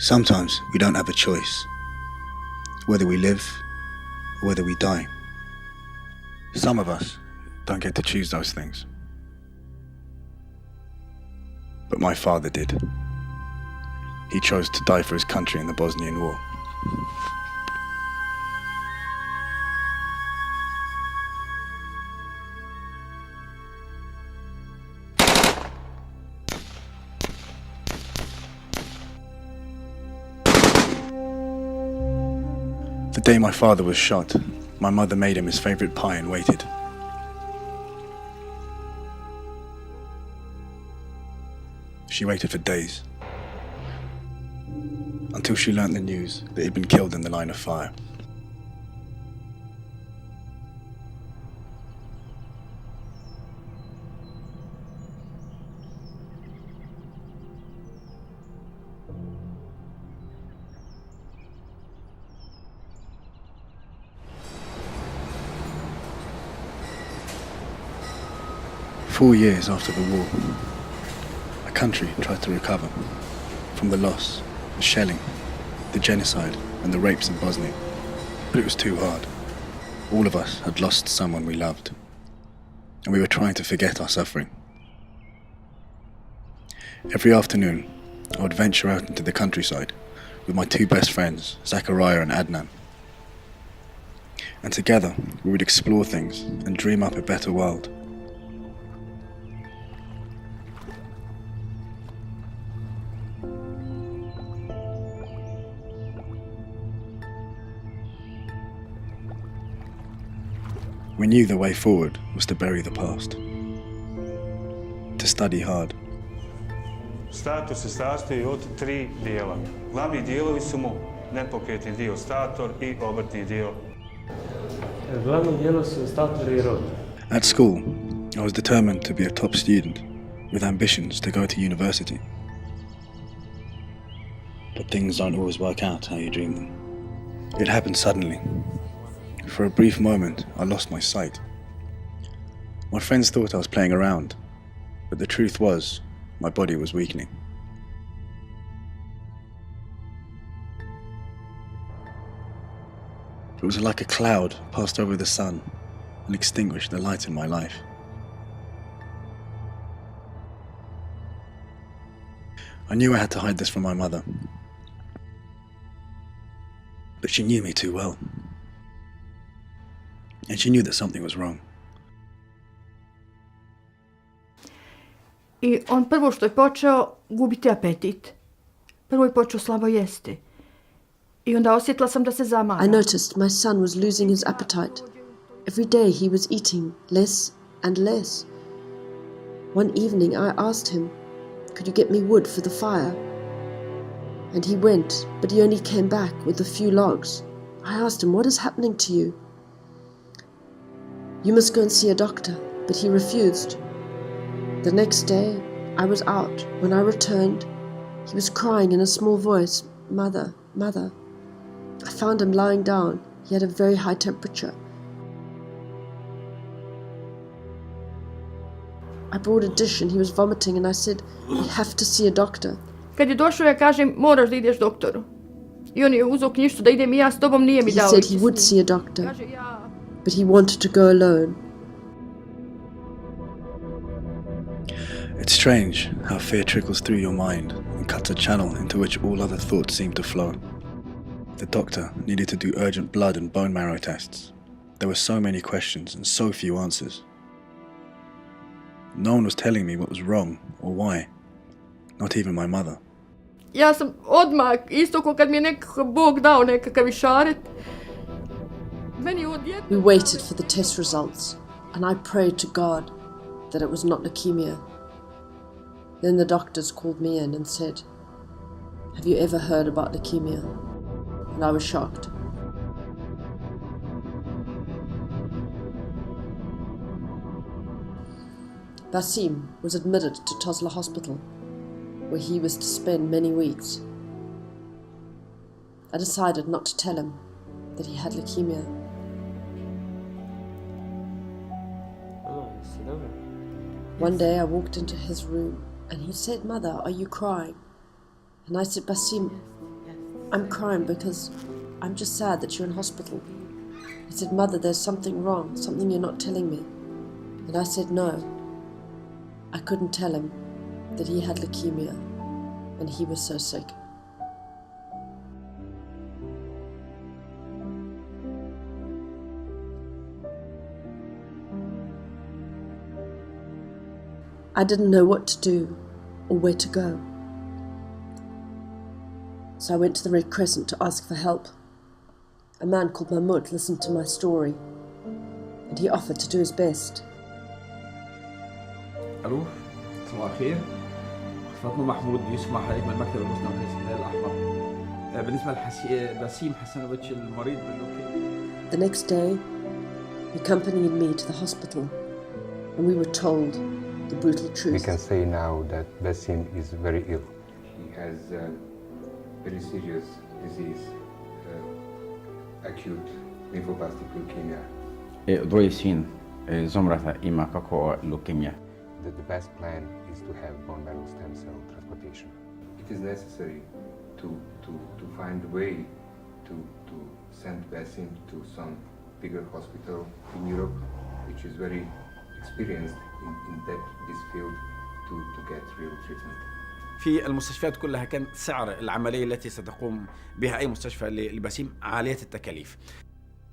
Sometimes we don't have a choice, whether we live or whether we die. Some of us don't get to choose those things. But my father did. He chose to die for his country in the Bosnian War. The day my father was shot, my mother made him his favorite pie and waited. She waited for days, until she learnt the news that he'd been killed in the line of fire. "4 years after the war, a country tried to recover from the loss, the shelling, the genocide and the rapes in Bosnia. But it was too hard. All of us had lost someone we loved, and we were trying to forget our suffering. Every afternoon, I would venture out into the countryside with my two best friends, Zachariah and Adnan. And together, we would explore things and dream up a better world. We knew the way forward was to bury the past, to study hard. Stator se sastoji od 3 dijela. Glavni dijelovi su mu nepokretni dio stator i obrtni dio. Glavni dijelo su stator i rod. At school, I was determined to be a top student with ambitions to go to university. But things don't always work out how you dream them. It happened suddenly. For a brief moment, I lost my sight. My friends thought I was playing around, but the truth was, my body was weakening. It was like a cloud passed over the sun and extinguished the light in my life. I knew I had to hide this from my mother, but she knew me too well. And she knew that something was wrong. I on prvo što je počeo gubiti apetit. Prvo je počeo slabo jesti. I onda osjetila sam da se zamara. I noticed my son was losing his appetite. Every day he was eating less and less. One evening I asked him, "Could you get me wood for the fire?" And he went, but he only came back with a few logs. I asked him, "What is happening to you?" "You must go and see a doctor," but he refused. The next day, I was out. When I returned, he was crying in a small voice, "Mother, mother." I found him lying down. He had a very high temperature. I brought a dish and he was vomiting and I said, "We have to see a doctor." Kad je došao, ja kažem, moraš da ideš doktoru. I on je uzeo knjižicu da idem i ja s tobom, nije mi He dao said ići he s would njim. see a doctor, Kaže, ja... but he wanted to go alone. It's strange how fear trickles through your mind and cuts a channel into which all other thoughts seem to flow. The doctor needed to do urgent blood and bone marrow tests. There were so many questions and so few answers. No one was telling me what was wrong or why, not even my mother. Ja sam odmah, isto ko kad mi je nekakav Bog dao nekakav išaret. Meni odjedno... We waited for the test results and I prayed to God that it was not leukemia. Then the doctors called me in and said, "Have you ever heard about leukemia?" And I was shocked. Basim was admitted to Tuzla Hospital, where he was to spend many weeks. I decided not to tell him that he had leukemia. One day I walked into his room and he said, "Mother, are you crying?" And I said, "Basim, I'm crying because I'm just sad that you're in hospital. He said, Mother, there's something wrong, something you're not telling me. And I said no. I couldn't tell him that he had leukemia and he was so sick. I didn't know what to do or where to go. So I went to the Red Crescent to ask for help. A man called Mahmoud listened to my story and he offered to do his best. الو صباح الخير. فاطمه محمود يوسف مع حضرتك من مكتب البوسنه ورئيس الهلال الاحمر. بالنسبه لبسيم حسنوفيتش المريض باللوكيميا. The next day, he accompanied me to the hospital and we were told the brutal truth. We can say now that Basim is very ill. He has very serious disease, acute lymphoblastic leukemia. درويسين زمرة إما كاكو لوكيميا. The best plan is to have bone marrow stem cell transplantation. It is necessary to find a way to send Basim to some bigger hospital in Europe, which is very experienced in this field to get real treatment. في المستشفيات كلها كان سعر العملية التي ستقوم بها أي مستشفى لبسيم عالية التكاليف.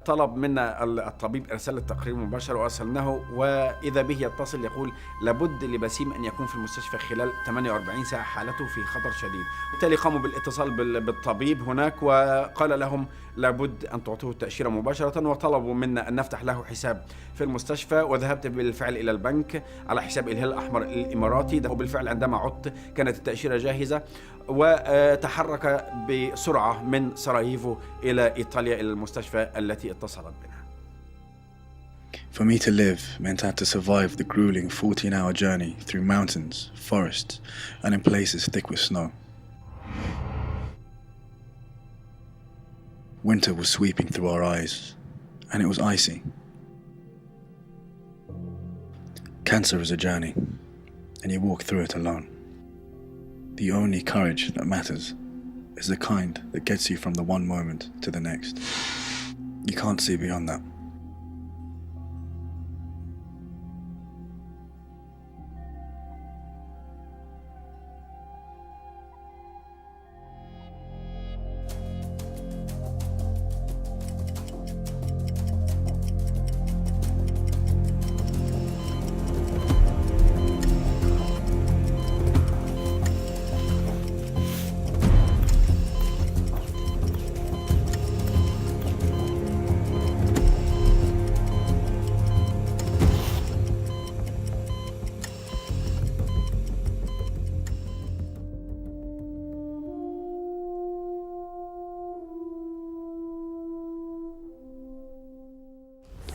طلب منا الطبيب إرسال التقرير مباشر وأرسلناه، وإذا به يتصل يقول لابد لبسيم أن يكون في المستشفى خلال 48 ساعة، حالته في خطر شديد. بالتالي قاموا بالاتصال بالطبيب هناك وقال لهم لابد أن تعطوه التأشيرة مباشرة، وطلبوا منا أن نفتح له حساب في المستشفى. وذهبت بالفعل إلى البنك على حساب الهلال الأحمر الإماراتي، وبالفعل عندما عدت كانت التأشيرة جاهزة، وتحرك بسرعة من سراييفو إلى إيطاليا إلى المستشفى التي اتصلت بنا. For me to live meant I had to survive the grueling 14-hour journey through mountains, forests, and in places thick with snow. Winter was sweeping through our eyes, and it was icy. Cancer is a journey, and you walk through it alone. The only courage that matters is the kind that gets you from the one moment to the next. You can't see beyond that.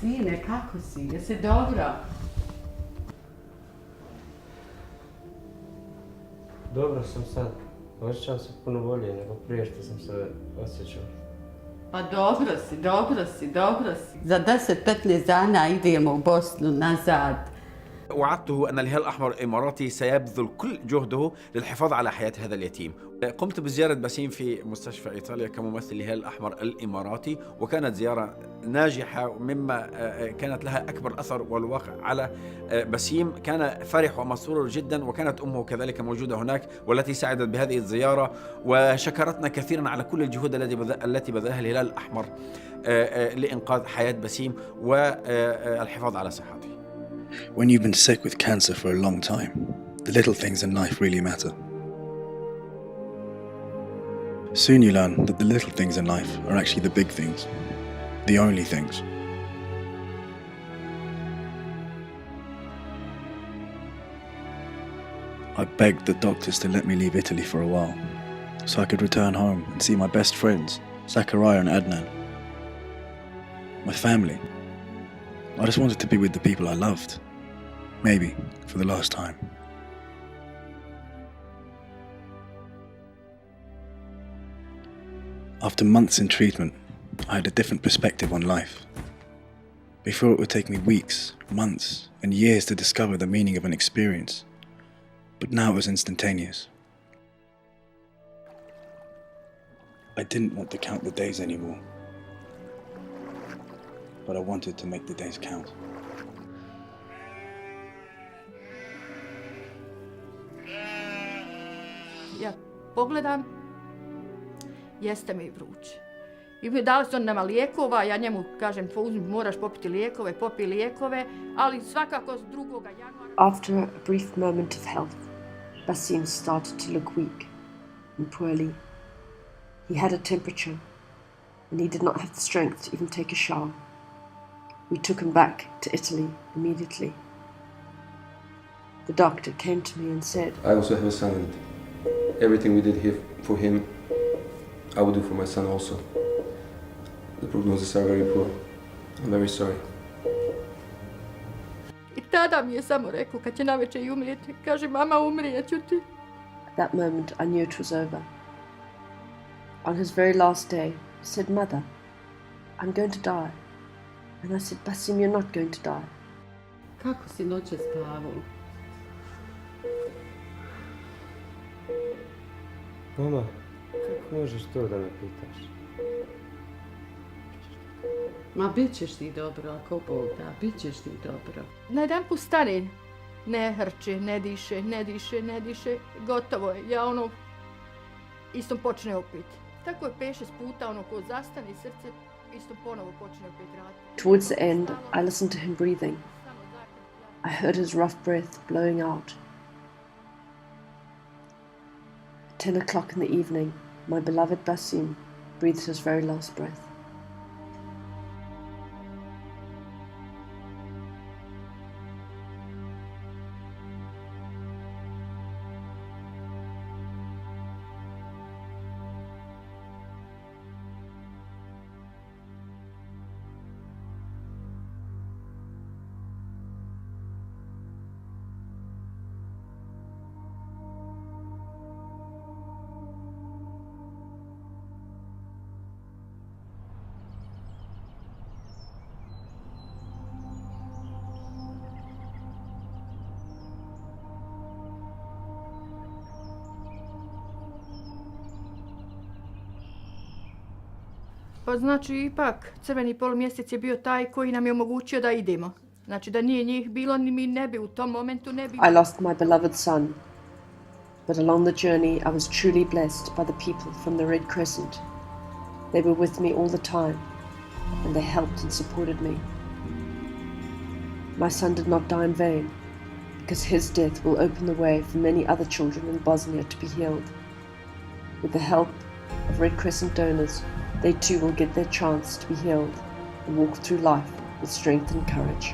Sine, kako si? Jesi dobra? Dobro sam sad. Osjećam se puno bolje nego prije što sam se osjećao. Pa dobro si. Za 10-15 dana idemo u Bosnu nazad. وعدته أن الهلال الأحمر الإماراتي سيبذل كل جهده للحفاظ على حياة هذا اليتيم. قمت بزيارة بسيم في مستشفى إيطاليا كممثل الهلال الأحمر الإماراتي، وكانت زيارة ناجحة مما كانت لها أكبر أثر والواقع على بسيم. كان فرح ومسرور جدا، وكانت أمه كذلك موجودة هناك والتي ساعدت بهذه الزيارة وشكرتنا كثيرا على كل الجهود التي بذلها الهلال الأحمر لإنقاذ حياة بسيم والحفاظ على صحته. When you've been sick with cancer for a long time, the little things in life really matter. Soon you learn that the little things in life are actually the big things, the only things. I begged the doctors to let me leave Italy for a while, so I could return home and see my best friends, Zachariah and Adnan. My family. I just wanted to be with the people I loved, maybe for the last time. After months in treatment, I had a different perspective on life. Before it would take me weeks, months, and years to discover the meaning of an experience, but now it was instantaneous. I didn't want to count the days anymore, but I wanted to make the days count. Ja pogledam, jeste mi vruće. I dali su nama lijekova, ja njemu kažem, uzmi, moraš popiti lijekove, popij lijekove, ali svakako s 2. januara... After a brief moment of health, Basim started to look weak and poorly. He had a temperature, and he did not have the strength to even take a shower. We took him back to Italy immediately. The doctor came to me and said, I also have a son, and everything we did here for him, I will do for my son also. The prognosis are very poor. I'm very sorry. I tada mi je samo rekao, kad će navečer i umrijeti, kaže, mama, umrijet ću ti. At that moment, I knew it was over. On his very last day, he said, Mother, I'm going to die. And I said, Basim, you're not going to die. Kako si noće spavao? Mama, kako možeš to da me pitaš? Ma bit ćeš ti dobro, ako Bog da, bit ćeš ti dobro. Na jedan put stane, ne hrče, ne diše, ne diše, ne diše, gotovo je. Ja istom počne opet. Tako je 5-6 puta, ko zastane srce, istom ponovo počne opet raditi. Towards the end, I listened to him breathing. I heard his rough breath blowing out. At 10 o'clock in the evening, my beloved Basim breathed his very last breath. Pa znači ipak crveni polumjesec je bio taj koji nam je omogućio da idemo. Znači da nije njih bilo, ni mi ne bi u tom momentu ne bi... I lost my beloved son, but along the journey I was truly blessed by the people from the Red Crescent. They were with me all the time, and they helped and supported me. My son did not die in vain, because his death will open the way for many other children in Bosnia to be healed. With the help of Red Crescent donors, they too will get their chance to be healed and walk through life with strength and courage.